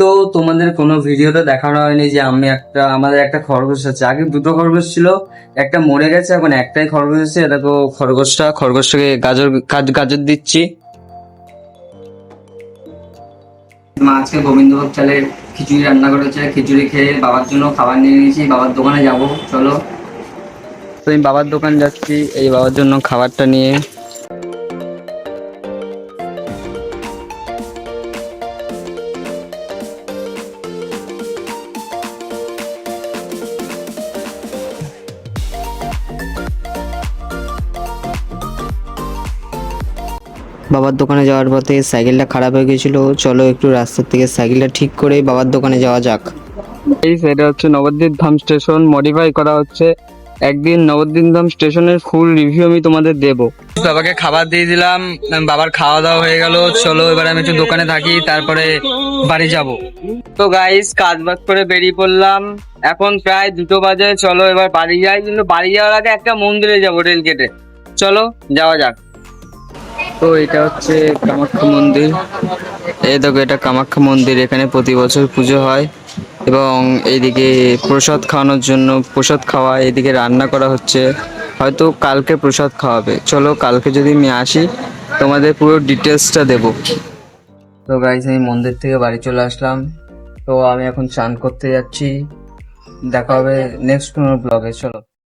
তো তোমাদের কোনো ভিডিওতে দেখানো হয়নি যে আমাদের একটা খরগোশ আছে। আগে দুটো খরগোশ ছিল, একটা মরে গেছে, এখন একটাই খরগোশ আছে। দেখো খরগোশটাকে গাজর গাজর দিচ্ছি। মা আজকে গোবিন্দভোগ চালের খিচুড়ি রান্না করেছে, খিচুড়ি খেয়ে বাবার জন্য খাবার নিয়ে নিয়েছি। বাবার দোকানে যাব, চলো। তো আমি বাবার দোকান যাচ্ছি এই বাবার জন্য খাবারটা নিয়ে। বাবার দোকানে যাওয়ার পথে সাইকেলটা খারাপ হয়ে গেছিল, চলো একটু রাস্তার থেকে সাইকেলটা ঠিক করে বাবার দোকানে যাওয়া যাক। এটা হচ্ছে নবদ্বীপ ধাম স্টেশন, মডিফাই করা হচ্ছে। একদিন নবদ্বীপ ধাম স্টেশনের ফুল রিভিউ আমি তোমাদের দেবো। বাবাকে খাবার দিয়ে দিলাম, বাবার খাওয়া দাওয়া হয়ে গেল। চলো এবার আমি একটু দোকানে থাকি, তারপরে বাড়ি যাব। তো গাইস কাজ বাজ করে বেরিয়ে পড়লাম, এখন প্রায় 2টো বাজে। চলো এবার বাড়ি যাই, কিন্তু বাড়ি যাওয়ার আগে একটা মন্দিরে যাবো রেল গেটে। চলো যাওয়া যাক। তো এটা হচ্ছে কামাখ্যা মন্দির। এই দেখো এটা কামাখ্যা মন্দির, এখানে প্রতি বছর পুজো হয় এবং এইদিকে প্রসাদ খাওয়ানোর জন্য প্রসাদ খাওয়া, এইদিকে রান্না করা হচ্ছে। হয়তো কালকে প্রসাদ খাওয়াবে, চলো কালকে যদি আমি আসি তোমাদের পুরো ডিটেলসটা দেবো। তো গাইস আমি মন্দির থেকে বাড়ি চলে আসলাম। তো আমি এখন চান করতে যাচ্ছি, দেখা হবে নেক্সট কোনো ব্লগে, চলো।